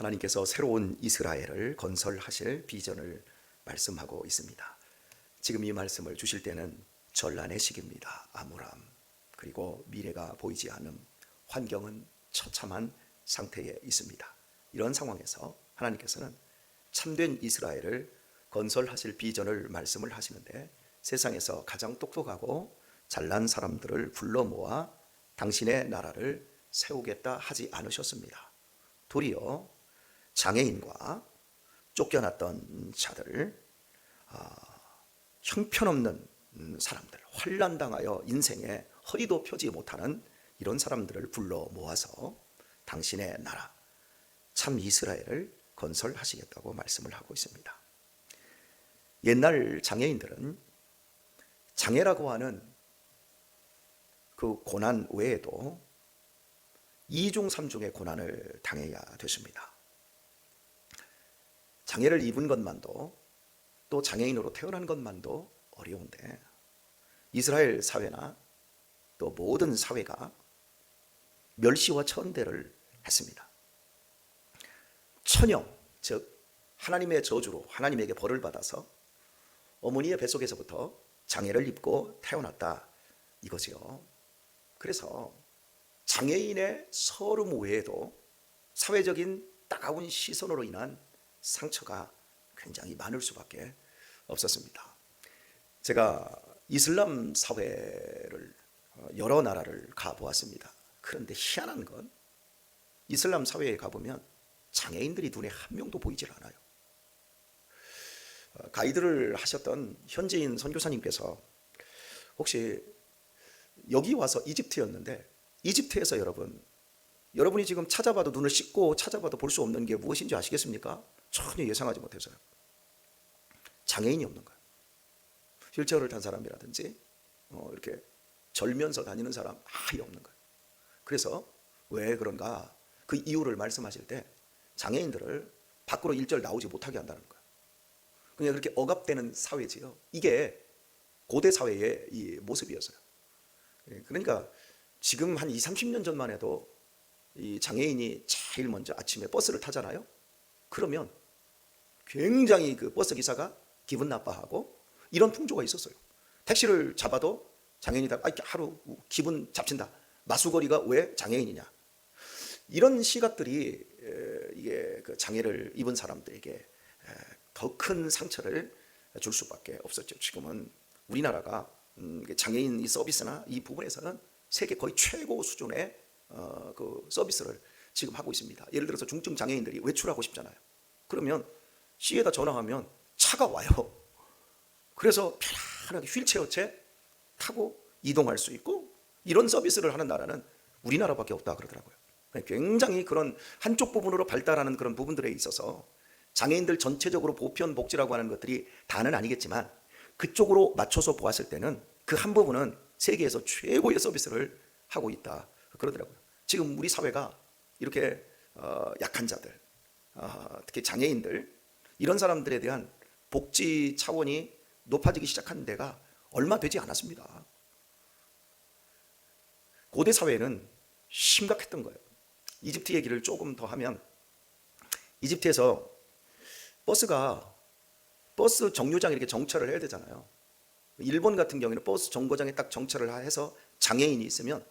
하나님께서 새로운 이스라엘을 건설하실 비전을 말씀하고 있습니다. 지금 이 말씀을 주실 때는 전란의 시기입니다. 암울함, 그리고 미래가 보이지 않음, 환경은 처참한 상태에 있습니다. 이런 상황에서 하나님께서는 참된 이스라엘을 건설하실 비전을 말씀을 하시는데, 세상에서 가장 똑똑하고 잘난 사람들을 불러 모아 당신의 나라를 세우겠다 하지 않으셨습니다. 도리어 장애인과 쫓겨났던 자들, 형편없는 사람들, 환난당하여 인생에 허리도 펴지 못하는 이런 사람들을 불러 모아서 당신의 나라, 참 이스라엘을 건설하시겠다고 말씀을 하고 있습니다. 옛날 장애인들은 장애라고 하는 그 고난 외에도 2중 3중의 고난을 당해야 됐습니다. 장애를 입은 것만도, 또 장애인으로 태어난 것만도 어려운데, 이스라엘 사회나 또 모든 사회가 멸시와 천대를 했습니다. 천형, 즉 하나님의 저주로 하나님에게 벌을 받아서 어머니의 뱃속에서부터 장애를 입고 태어났다 이거죠. 그래서 장애인의 서름 외에도 사회적인 따가운 시선으로 인한 상처가 굉장히 많을 수밖에 없었습니다. 제가 이슬람 사회를 여러 나라를 가보았습니다. 그런데 희한한 건 이슬람 사회에 가보면 장애인들이 눈에 한 명도 보이질 않아요. 가이드를 하셨던 현지인 선교사님께서 혹시 여기 와서 이집트였는데, 이집트에서 여러분이 지금 찾아봐도 눈을 씻고 찾아봐도 볼 수 없는 게 무엇인지 아시겠습니까? 전혀 예상하지 못해서요. 장애인이 없는 거예요. 휠체어를 탄 사람이라든지 이렇게 절면서 다니는 사람 아예 없는 거예요. 그래서 왜 그런가, 그 이유를 말씀하실 때 장애인들을 밖으로 일절 나오지 못하게 한다는 거예요. 그냥 그렇게 억압되는 사회지요. 이게 고대 사회의 이 모습이었어요. 그러니까 지금 한 20, 30년 전만 해도 이 장애인이 제일 먼저 아침에 버스를 타잖아요. 그러면 굉장히 그 버스 기사가 기분 나빠하고 이런 풍조가 있었어요. 택시를 잡아도 장애인이다, 하루 기분 잡친다, 마수거리가 왜 장애인이냐, 이런 시각들이 이게 그 장애를 입은 사람들에게 더 큰 상처를 줄 수밖에 없었죠. 지금은 우리나라가 장애인 이 서비스나 이 부분에서는 세계 거의 최고 수준의 그 서비스를 지금 하고 있습니다. 예를 들어서 중증 장애인들이 외출하고 싶잖아요. 그러면 시에다 전화하면 차가 와요. 그래서 편안하게 휠체어채 타고 이동할 수 있고, 이런 서비스를 하는 나라는 우리나라밖에 없다 그러더라고요. 굉장히 그런 한쪽 부분으로 발달하는 그런 부분들에 있어서 장애인들 전체적으로 보편 복지라고 하는 것들이 다는 아니겠지만, 그쪽으로 맞춰서 보았을 때는 그 한 부분은 세계에서 최고의 서비스를 하고 있다 그러더라고요. 지금 우리 사회가 이렇게 약한 자들, 특히 장애인들, 이런 사람들에 대한 복지 차원이 높아지기 시작한 데가 얼마 되지 않았습니다. 고대 사회는 심각했던 거예요. 이집트 얘기를 조금 더 하면, 이집트에서 버스 정류장에 이렇게 정차를 해야 되잖아요. 일본 같은 경우에는 버스 정거장에 딱 정차를 해서 장애인이 있으면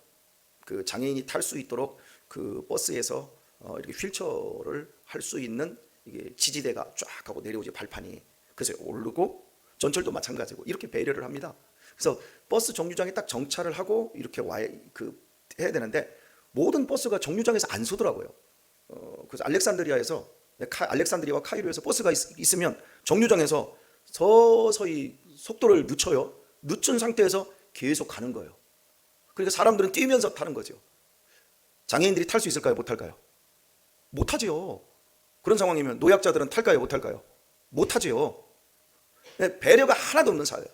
그 장애인이 탈 수 있도록 그 버스에서 이렇게 휠체어를 할 수 있는 이게 지지대가 쫙 하고 내려오지, 발판이. 그래서 오르고, 전철도 마찬가지고 이렇게 배려를 합니다. 그래서 버스 정류장에 딱 정차를 하고 이렇게 해야 되는데, 모든 버스가 정류장에서 안 서더라고요. 그래서 알렉산드리아와 카이로에서 버스가 있으면 정류장에서 서서히 속도를 늦춰요. 늦춘 상태에서 계속 가는 거예요. 그러니까 사람들은 뛰면서 타는 거죠. 장애인들이 탈 수 있을까요? 못 탈까요? 못 타죠. 그런 상황이면 노약자들은 탈까요? 못 탈까요? 못 타죠. 배려가 하나도 없는 사회.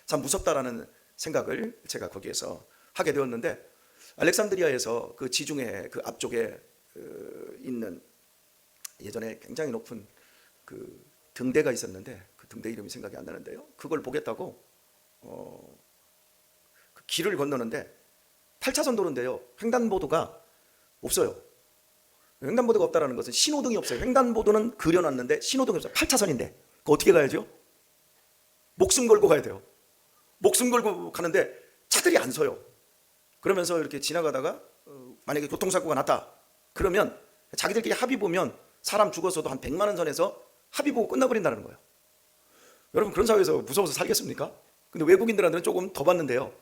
참 무섭다라는 생각을 제가 거기에서 하게 되었는데, 알렉산드리아에서 그 지중해 그 앞쪽에 있는 예전에 굉장히 높은 그 등대가 있었는데, 그 등대 이름이 생각이 안 나는데요. 그걸 보겠다고 그 길을 건너는데 8차선 도로인데요. 횡단보도가 없어요. 횡단보도가 없다는 것은 신호등이 없어요. 횡단보도는 그려놨는데 신호등이 없어요. 8차선인데 그거 어떻게 가야죠? 목숨 걸고 가야 돼요. 목숨 걸고 가는데 차들이 안 서요. 그러면서 이렇게 지나가다가 만약에 교통사고가 났다 그러면 자기들끼리 합의 보면 사람 죽어서도 한 100만 원 선에서 합의 보고 끝나버린다는 거예요. 여러분 그런 사회에서 무서워서 살겠습니까? 근데 외국인들한테는 조금 더 받는데요.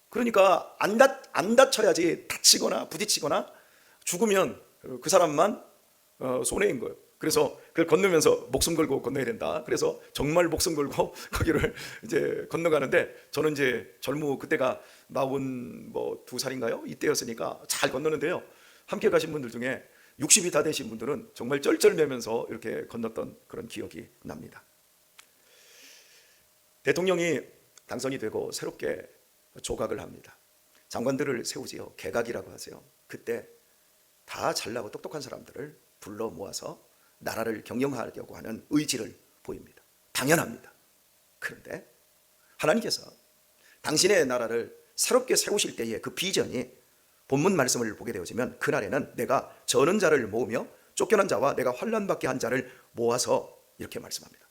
그러니까 안 다쳐야지 다치거나 부딪히거나 죽으면 그 사람만 손해인 거예요. 그래서 그걸 건너면서 목숨 걸고 건너야 된다. 그래서 정말 목숨 걸고 거기를 이제 건너가는데 저는 이제 그때가 42살인가요? 이때였으니까 잘 건너는데요. 함께 가신 분들 중에 60이 다 되신 분들은 정말 쩔쩔매면서 이렇게 건넜던 그런 기억이 납니다. 대통령이 당선이 되고 새롭게 조각을 합니다. 장관들을 세우지요. 개각이라고 하세요. 그때 다 잘나고 똑똑한 사람들을 불러 모아서 나라를 경영하려고 하는 의지를 보입니다. 당연합니다. 그런데 하나님께서 당신의 나라를 새롭게 세우실 때의 그 비전이 본문 말씀을 보게 되어지면 그날에는 내가 저는 자를 모으며 쫓겨난 자와 내가 환난받게 한 자를 모아서 이렇게 말씀합니다.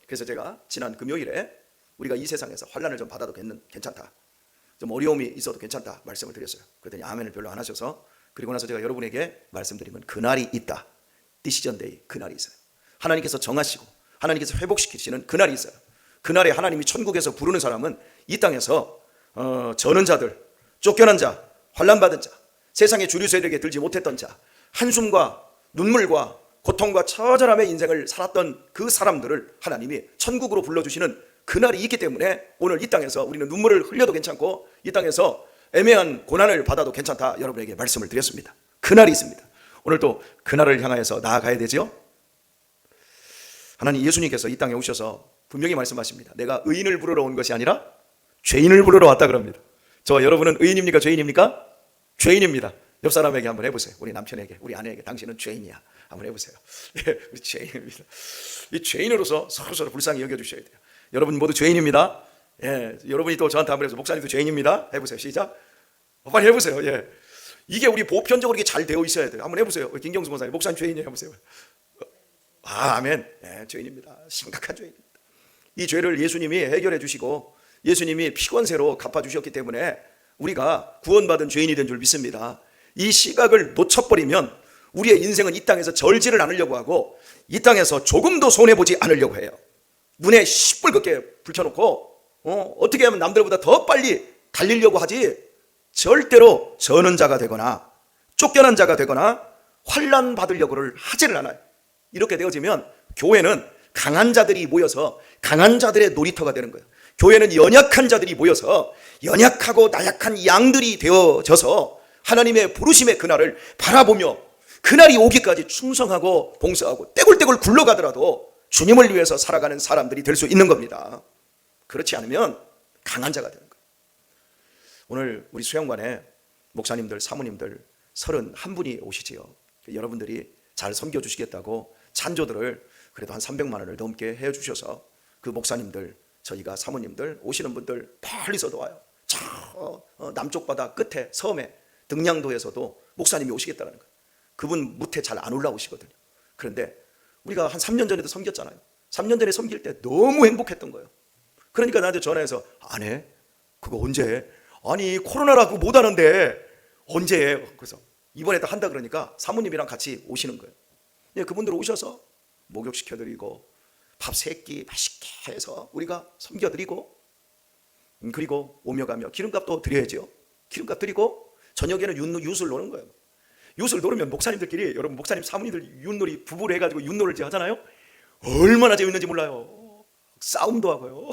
그래서 제가 지난 금요일에 우리가 이 세상에서 환난을 좀 받아도 괜찮다, 좀 어려움이 있어도 괜찮다 말씀을 드렸어요. 그랬더니 아멘을 별로 안 하셔서, 그리고 나서 제가 여러분에게 말씀드린 건 그날이 있다. 디시전 데이, 그날이 있어요. 하나님께서 정하시고 하나님께서 회복시키시는 그날이 있어요. 그날에 하나님이 천국에서 부르는 사람은 이 땅에서 저는 자들, 쫓겨난 자, 환난받은 자, 세상의 주류 세력에 들지 못했던 자, 한숨과 눈물과 고통과 처절함의 인생을 살았던 그 사람들을 하나님이 천국으로 불러주시는 그날이 있기 때문에 오늘 이 땅에서 우리는 눈물을 흘려도 괜찮고 이 땅에서 애매한 고난을 받아도 괜찮다 여러분에게 말씀을 드렸습니다. 그날이 있습니다. 오늘도 그날을 향하여서 나아가야 되죠. 하나님 예수님께서 이 땅에 오셔서 분명히 말씀하십니다. 내가 의인을 부르러 온 것이 아니라 죄인을 부르러 왔다 그럽니다. 저 여러분은 의인입니까? 죄인입니까? 죄인입니다. 옆 사람에게 한번 해보세요. 우리 남편에게, 우리 아내에게, 당신은 죄인이야 한번 해보세요. 예, 우리 죄인입니다. 이 죄인으로서 서로 불쌍히 여겨주셔야 돼요. 여러분 모두 죄인입니다. 예, 여러분이 또 저한테 한번 해보세요. 목사님도 죄인입니다. 해보세요. 시작. 빨리 해보세요. 예, 이게 우리 보편적으로 이게 잘 되어 있어야 돼요. 한번 해보세요. 김경수 목사님, 목사님 죄인이에요. 해보세요. 아멘. 예, 죄인입니다. 심각한 죄인입니다. 이 죄를 예수님이 해결해 주시고 예수님이 피권세로 갚아주셨기 때문에 우리가 구원받은 죄인이 된 줄 믿습니다. 이 시각을 놓쳐버리면 우리의 인생은 이 땅에서 절지를 않으려고 하고 이 땅에서 조금도 손해보지 않으려고 해요. 눈에 시뻘겋게 불켜놓고 어떻게 하면 남들보다 더 빨리 달리려고 하지 절대로 저는 자가 되거나 쫓겨난 자가 되거나 환난 받으려고를 하지를 않아요. 이렇게 되어지면 교회는 강한 자들이 모여서 강한 자들의 놀이터가 되는 거예요. 교회는 연약한 자들이 모여서 연약하고 나약한 양들이 되어져서 하나님의 부르심의 그날을 바라보며 그날이 오기까지 충성하고 봉사하고 떼굴떼굴 굴러가더라도 주님을 위해서 살아가는 사람들이 될 수 있는 겁니다. 그렇지 않으면 강한 자가 되는 거예요. 오늘 우리 수양관에 목사님들, 사모님들 31분이 오시지요. 여러분들이 잘 섬겨주시겠다고 찬조들을 그래도 한 300만 원을 넘게 해주셔서 그 목사님들, 저희가 사모님들 오시는 분들 멀리서도 와요. 저 남쪽 바다 끝에 섬에 등량도에서도 목사님이 오시겠다는 거예요. 그분 무태 잘 안 올라오시거든요. 그런데 우리가 한 3년 전에도 섬겼잖아요. 3년 전에 섬길 때 너무 행복했던 거예요. 그러니까 나한테 전화해서 아내 그거 언제 해? 아니 코로나라고 못하는데 언제 해? 그래서 이번에 또 한다 그러니까 사모님이랑 같이 오시는 거예요. 예, 그분들 오셔서 목욕시켜드리고 밥 3끼 맛있게 해서 우리가 섬겨드리고 그리고 오며 가며 기름값도 드려야죠. 기름값 드리고 저녁에는 윷을 노는 거예요. 윷을 노르면 목사님들끼리, 여러분 목사님 사모님들 윷놀이 부부로 해가지고 윷놀을 하잖아요. 얼마나 재밌는지 몰라요. 싸움도 하고요.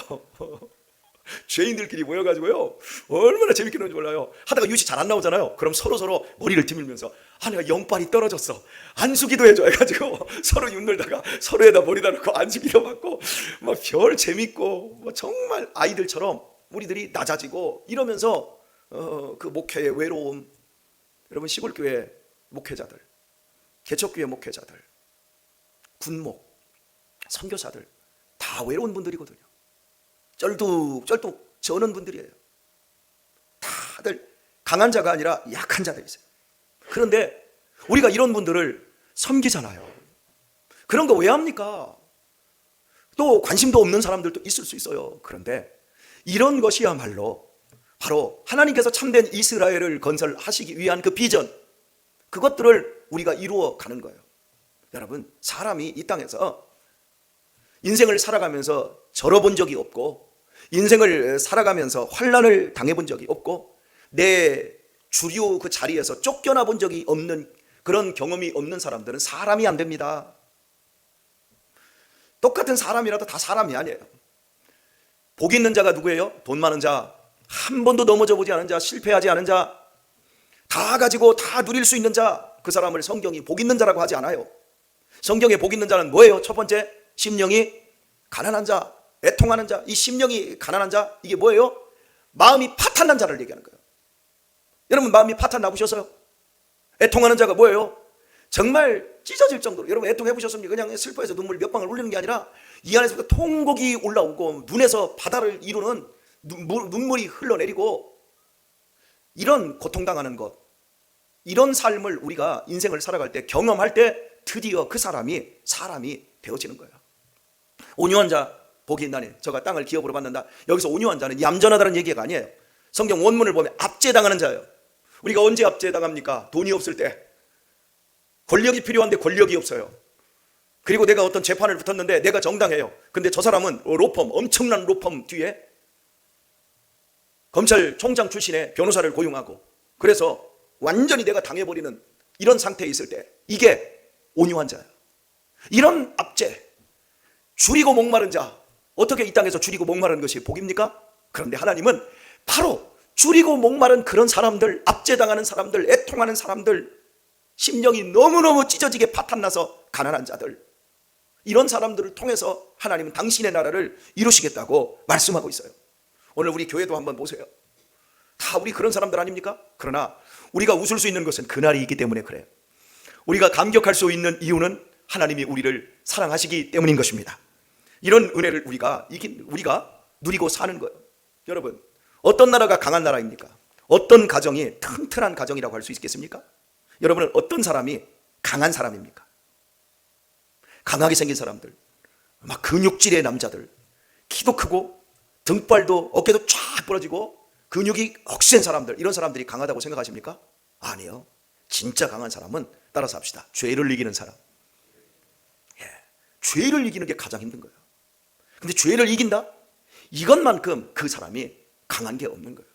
죄인들끼리 모여가지고요 얼마나 재밌게 노는지 몰라요. 하다가 윷이 잘 안 나오잖아요. 그럼 서로 머리를 뒤밀면서 내가 영빨이 떨어졌어 안수기도 해줘 해가지고 서로 윷놀다가 서로에다 머리다 놓고 안수기도 받고 막 별 재밌고 정말 아이들처럼 우리들이 낮아지고 이러면서 그 목회의 외로움, 여러분 시골교회 목회자들, 개척교회 목회자들, 군목, 선교사들 다 외로운 분들이거든요. 쩔뚝 저는 분들이에요. 다들 강한 자가 아니라 약한 자들이세요. 그런데 우리가 이런 분들을 섬기잖아요. 그런 거 왜 합니까? 또 관심도 없는 사람들도 있을 수 있어요. 그런데 이런 것이야말로 바로 하나님께서 참된 이스라엘을 건설하시기 위한 그 비전, 그것들을 우리가 이루어 가는 거예요. 여러분, 사람이 이 땅에서 인생을 살아가면서 절어본 적이 없고, 인생을 살아가면서 환난을 당해본 적이 없고, 내 주류 그 자리에서 쫓겨나 본 적이 없는, 그런 경험이 없는 사람들은 사람이 안 됩니다. 똑같은 사람이라도 다 사람이 아니에요. 복 있는 자가 누구예요? 돈 많은 자, 한 번도 넘어져 보지 않은 자, 실패하지 않은 자, 다 가지고 다 누릴 수 있는 자, 그 사람을 성경이 복 있는 자라고 하지 않아요. 성경에 복 있는 자는 뭐예요? 첫 번째, 심령이 가난한 자, 애통하는 자. 이 심령이 가난한 자, 이게 뭐예요? 마음이 파탄난 자를 얘기하는 거예요. 여러분, 마음이 파탄 나보셨어요? 애통하는 자가 뭐예요? 정말 찢어질 정도로, 여러분 애통해 보셨습니까? 그냥 슬퍼해서 눈물 몇 방울 흘리는 게 아니라 이 안에서 통곡이 올라오고 눈에서 바다를 이루는 눈물이 흘러내리고, 이런 고통당하는 것, 이런 삶을 우리가 인생을 살아갈 때 경험할 때 드디어 그 사람이 되어지는 거예요. 온유한 자 복이 있나니 저가 땅을 기업으로 받는다. 여기서 온유한 자는 얌전하다는 얘기가 아니에요. 성경 원문을 보면 압제당하는 자예요. 우리가 언제 압제당합니까? 돈이 없을 때. 권력이 필요한데 권력이 없어요. 그리고 내가 어떤 재판을 붙었는데 내가 정당해요. 근데 저 사람은 로펌, 엄청난 로펌 뒤에 검찰총장 출신의 변호사를 고용하고, 그래서 완전히 내가 당해버리는 이런 상태에 있을 때, 이게 온유한 자예요. 이런 압제, 줄이고 목마른 자, 어떻게 이 땅에서 줄이고 목마른 것이 복입니까? 그런데 하나님은 바로 줄이고 목마른 그런 사람들, 압제당하는 사람들, 애통하는 사람들, 심령이 너무너무 찢어지게 파탄나서 가난한 자들, 이런 사람들을 통해서 하나님은 당신의 나라를 이루시겠다고 말씀하고 있어요. 오늘 우리 교회도 한번 보세요. 다 우리 그런 사람들 아닙니까? 그러나 우리가 웃을 수 있는 것은 그날이 있기 때문에 그래요. 우리가 감격할 수 있는 이유는 하나님이 우리를 사랑하시기 때문인 것입니다. 이런 은혜를 우리가 누리고 사는 거예요. 여러분, 어떤 나라가 강한 나라입니까? 어떤 가정이 튼튼한 가정이라고 할 수 있겠습니까? 여러분은 어떤 사람이 강한 사람입니까? 강하게 생긴 사람들, 막 근육질의 남자들, 키도 크고 등발도 어깨도 쫙 부러지고 근육이 억센 사람들, 이런 사람들이 강하다고 생각하십니까? 아니요. 진짜 강한 사람은 따라서 합시다. 죄를 이기는 사람. 죄를 이기는 게 가장 힘든 거예요. 근데 죄를 이긴다? 이것만큼 그 사람이 강한 게 없는 거예요.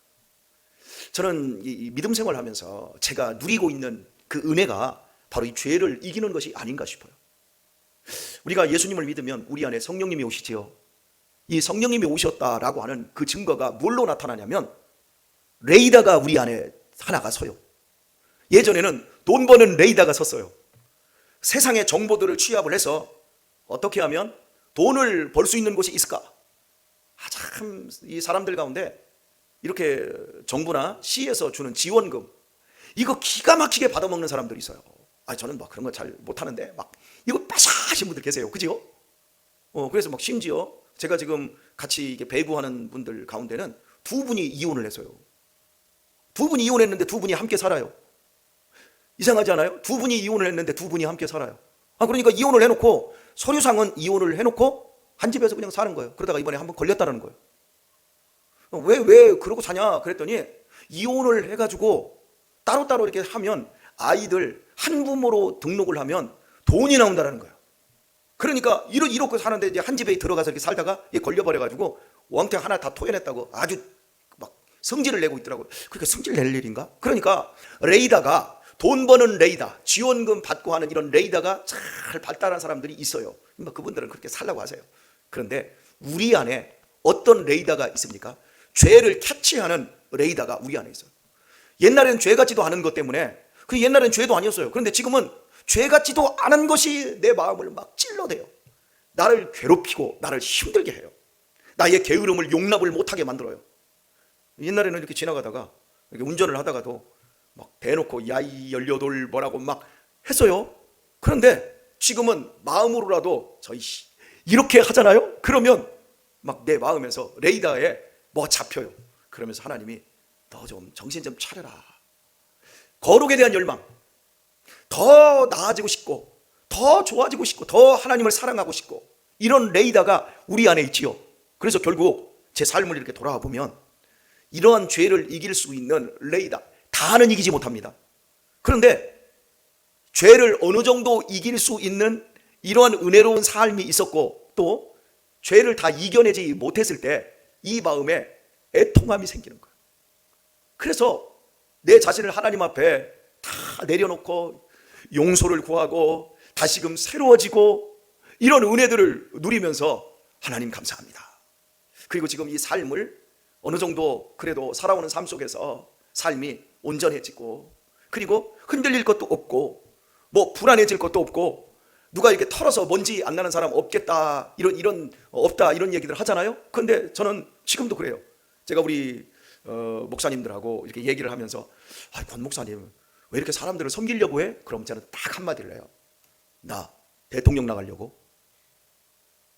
저는 이 믿음 생활을 하면서 제가 누리고 있는 그 은혜가 바로 이 죄를 이기는 것이 아닌가 싶어요. 우리가 예수님을 믿으면 우리 안에 성령님이 오시지요. 이 성령님이 오셨다라고 하는 그 증거가 뭘로 나타나냐면, 레이더가 우리 안에 하나가 서요. 예전에는 돈 버는 레이더가 섰어요. 세상의 정보들을 취합을 해서 어떻게 하면 돈을 벌 수 있는 곳이 있을까? 참, 이 사람들 가운데 이렇게 정부나 시에서 주는 지원금, 이거 기가 막히게 받아먹는 사람들이 있어요. 저는 막 그런 거 잘 못하는데 막 이거 빠샤하신 분들 계세요. 그죠? 그래서 막 심지어 제가 지금 같이 이게 배구하는 분들 가운데는 두 분이 이혼을 했어요. 두 분이 이혼했는데 두 분이 함께 살아요. 이상하지 않아요? 두 분이 이혼을 했는데 두 분이 함께 살아요. 그러니까 이혼을 해놓고, 서류상은 이혼을 해놓고 한 집에서 그냥 사는 거예요. 그러다가 이번에 한번 걸렸다는 거예요. 왜 그러고 사냐 그랬더니, 이혼을 해가지고 따로따로 이렇게 하면 아이들 한부모로 등록을 하면 돈이 나온다는 거예요. 그러니까 이렇게 사는데 이제 한 집에 들어가서 이렇게 살다가 걸려버려가지고 왕태 하나 다 토해냈다고 아주 막 성질을 내고 있더라고요. 그러니까 성질 낼 일인가? 그러니까 레이더가, 돈 버는 레이더, 지원금 받고 하는 이런 레이더가 잘 발달한 사람들이 있어요. 그분들은 그렇게 살라고 하세요. 그런데 우리 안에 어떤 레이더가 있습니까? 죄를 캐치하는 레이더가 우리 안에 있어요. 옛날에는 죄 같지도 않은 것 때문에, 그 옛날엔 죄도 아니었어요. 그런데 지금은 죄 같지도 않은 것이 내 마음을 막 찔러대요. 나를 괴롭히고 나를 힘들게 해요. 나의 게으름을 용납을 못하게 만들어요. 옛날에는 이렇게 지나가다가 이렇게 운전을 하다가도 막 대놓고 야이 18 뭐라고 막 했어요. 그런데 지금은 마음으로라도 저희 이렇게 하잖아요. 그러면 막 내 마음에서 레이더에 뭐 잡혀요. 그러면서 하나님이 너 좀 정신 좀 차려라. 거룩에 대한 열망, 더 나아지고 싶고, 더 좋아지고 싶고, 더 하나님을 사랑하고 싶고, 이런 레이다가 우리 안에 있지요. 그래서 결국 제 삶을 이렇게 돌아와 보면 이러한 죄를 이길 수 있는 레이다, 다는 이기지 못합니다. 그런데 죄를 어느 정도 이길 수 있는 이러한 은혜로운 삶이 있었고, 또 죄를 다 이겨내지 못했을 때 이 마음에 애통함이 생기는 거예요. 그래서 내 자신을 하나님 앞에 다 내려놓고 용서를 구하고 다시금 새로워지고 이런 은혜들을 누리면서 하나님 감사합니다. 그리고 지금 이 삶을 어느 정도 그래도 살아오는 삶 속에서 삶이 온전해지고, 그리고 흔들릴 것도 없고, 뭐 불안해질 것도 없고, 누가 이렇게 털어서 먼지 안 나는 사람 없겠다, 이런 없다, 이런 얘기들 하잖아요. 그런데 저는 지금도 그래요. 제가 우리 목사님들하고 이렇게 얘기를 하면서, 권 목사님 왜 이렇게 사람들을 섬기려고 해? 그럼 저는 딱 한마디를 해요. 나 대통령 나가려고.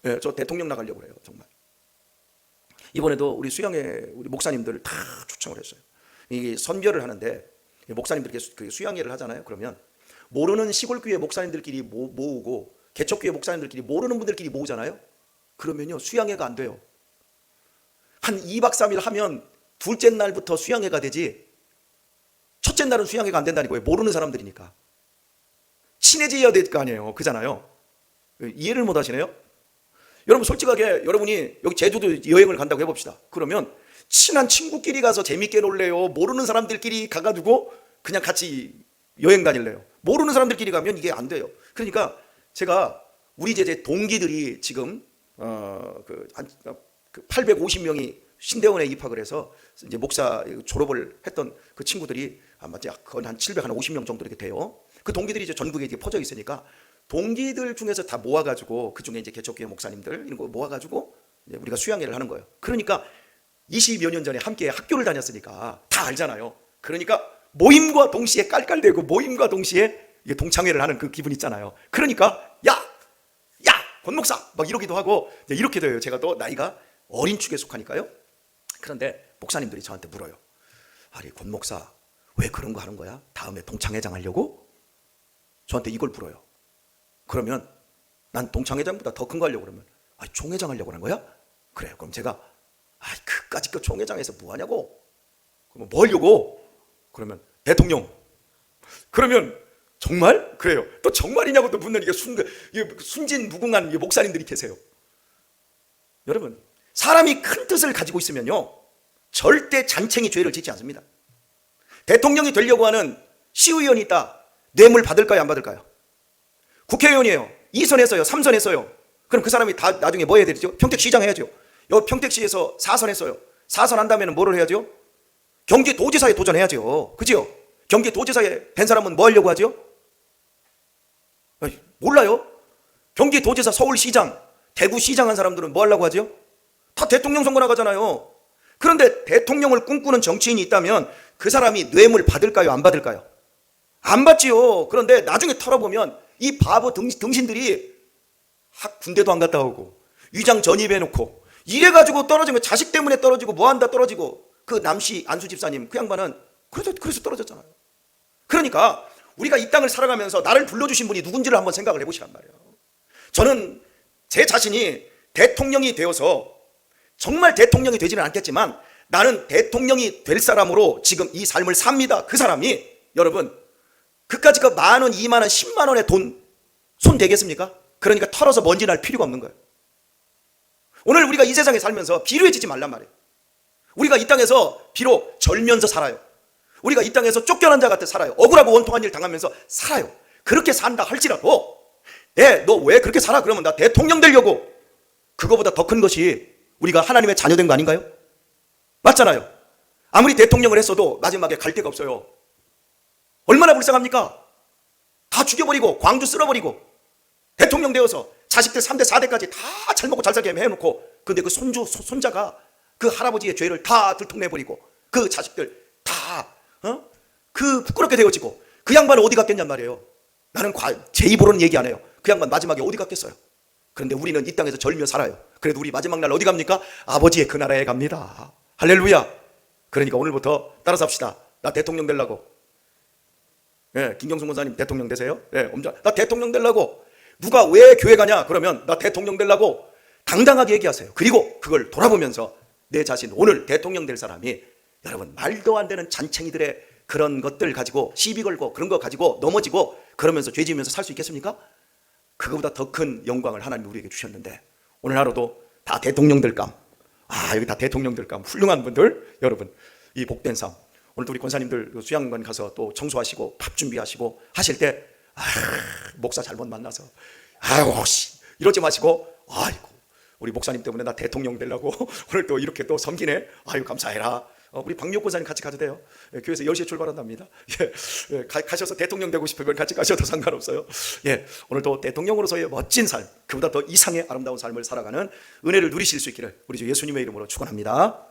네, 저 대통령 나가려고 해요. 정말. 이번에도 우리 수양회 우리 목사님들을 다 초청을 했어요. 이 선별을 하는데 목사님들께 수양회를 하잖아요. 그러면 모르는 시골교회 목사님들끼리 모으고 개척교회 목사님들끼리 모르는 분들끼리 모으잖아요. 그러면요 수양회가 안 돼요. 한 2박 3일 하면 둘째 날부터 수양회가 되지, 첫째 날은 수양회가 안 된다는 거예요. 모르는 사람들이니까. 친해져야 될 거 아니에요. 그잖아요. 이해를 못 하시네요. 여러분 솔직하게 여러분이 여기 제주도 여행을 간다고 해봅시다. 그러면 친한 친구끼리 가서 재밌게 놀래요? 모르는 사람들끼리 가가지고 그냥 같이 여행 다닐래요? 모르는 사람들끼리 가면 이게 안 돼요. 그러니까 제가 우리 제 동기들이 지금 850명이 신대원에 입학을 해서 이제 목사 졸업을 했던 그 친구들이 아마 한 750명 정도 이렇게 돼요. 그 동기들이 이제 전국에 이제 퍼져 있으니까 동기들 중에서 다 모아가지고, 그 중에 이제 개척교회 목사님들 이런 거 모아가지고 이제 우리가 수양회를 하는 거예요. 그러니까 20여 년 전에 함께 학교를 다녔으니까 다 알잖아요. 그러니까 모임과 동시에 깔깔대고 모임과 동시에 동창회를 하는 그 기분 있잖아요. 그러니까 야 권 목사 막 이러기도 하고 이렇게 돼요. 제가 또 나이가 어린 축에 속하니까요. 그런데 목사님들이 저한테 물어요. 아니 권 목사 왜 그런 거 하는 거야? 다음에 동창회장 하려고? 저한테 이걸 물어요. 그러면 난 동창회장보다 더 큰 거 하려고 그러면 총회장 하려고 하는 거야? 그래요. 그럼 제가 그까짓 거 총회장에서 뭐 하냐고? 그러면 뭐 하려고? 그러면 대통령. 그러면 정말? 그래요. 또 정말이냐고 또 묻는 이게 순진 무궁한 목사님들이 계세요. 여러분 사람이 큰 뜻을 가지고 있으면요 절대 잔챙이 죄를 짓지 않습니다. 대통령이 되려고 하는 시의원이 있다. 뇌물 받을까요 안 받을까요? 국회의원이에요. 2선 했어요. 3선 했어요. 그럼 그 사람이 다 나중에 뭐 해야 되죠? 평택시장 해야죠. 평택시에서 4선 했어요. 4선 한다면 뭐를 해야죠? 경기도지사에 도전해야죠. 그죠? 경기도지사에 된 사람은 뭐 하려고 하죠? 몰라요. 경기도지사, 서울시장, 대구시장 한 사람들은 뭐 하려고 하죠? 다 대통령 선거 나가잖아요. 그런데 대통령을 꿈꾸는 정치인이 있다면 그 사람이 뇌물 받을까요 안 받을까요? 안 받지요. 그런데 나중에 털어보면 이 바보 등신들이 군대도 안 갔다 오고 위장 전입해놓고 이래가지고 떨어지면 자식 때문에 떨어지고 뭐한다 떨어지고, 그 남씨 안수 집사님 그 양반은 그래서 떨어졌잖아요. 그러니까 우리가 이 땅을 살아가면서 나를 불러주신 분이 누군지를 한번 생각을 해보시란 말이에요. 저는 제 자신이 대통령이 되어서 정말 대통령이 되지는 않겠지만 나는 대통령이 될 사람으로 지금 이 삶을 삽니다. 그 사람이 여러분 그까짓 거 10,000원, 20,000원, 10만 원의 돈 손 되겠습니까? 그러니까 털어서 먼지 날 필요가 없는 거예요. 오늘 우리가 이 세상에 살면서 비루해지지 말란 말이에요. 우리가 이 땅에서 비록 절면서 살아요. 우리가 이 땅에서 쫓겨난 자 같아 살아요. 억울하고 원통한 일 당하면서 살아요. 그렇게 산다 할지라도 너 왜 그렇게 살아? 그러면 나 대통령 되려고. 그거보다 더 큰 것이 우리가 하나님의 자녀된 거 아닌가요? 맞잖아요. 아무리 대통령을 했어도 마지막에 갈 데가 없어요. 얼마나 불쌍합니까? 다 죽여버리고 광주 쓸어버리고 대통령 되어서 자식들 3대 4대까지 다 잘 먹고 잘 살게 해놓고, 근데 그 손자가 그 할아버지의 죄를 다 들통내버리고 그 자식들 다 그 부끄럽게 되어지고, 그 양반은 어디 갔겠냔 말이에요. 나는 제 입으로는 얘기 안 해요. 그 양반 마지막에 어디 갔겠어요? 그런데 우리는 이 땅에서 절며 살아요. 그래도 우리 마지막 날 어디 갑니까? 아버지의 그 나라에 갑니다. 할렐루야. 그러니까 오늘부터 따라 삽시다. 나 대통령 되려고. 예, 김경순 권사님 대통령 되세요? 예, 엄청 나 대통령 되려고. 누가 왜 교회 가냐? 그러면 나 대통령 되려고 당당하게 얘기하세요. 그리고 그걸 돌아보면서 내 자신, 오늘 대통령 될 사람이 여러분 말도 안 되는 잔챙이들의 그런 것들 가지고 시비 걸고 그런 거 가지고 넘어지고 그러면서 죄 지으면서 살 수 있겠습니까? 그거보다 더 큰 영광을 하나님이 우리에게 주셨는데 오늘 하루도 다 대통령들감, 여기 다 대통령들감, 훌륭한 분들, 여러분 이 복된 삶. 오늘도 우리 권사님들 수양관 가서 또 청소하시고 밥 준비하시고 하실 때 목사 잘못 만나서 이러지 마시고 아이고 우리 목사님 때문에 나 대통령 되려고 오늘 또 이렇게 또 섬기네. 감사해라. 우리 박미옥 권사님 같이 가도 돼요. 교회에서 10시에 출발한답니다. 가셔서 대통령 되고 싶으면 같이 가셔도 상관없어요. 오늘도 대통령으로서의 멋진 삶, 그보다 더 이상의 아름다운 삶을 살아가는 은혜를 누리실 수 있기를 우리 주 예수님의 이름으로 축원합니다.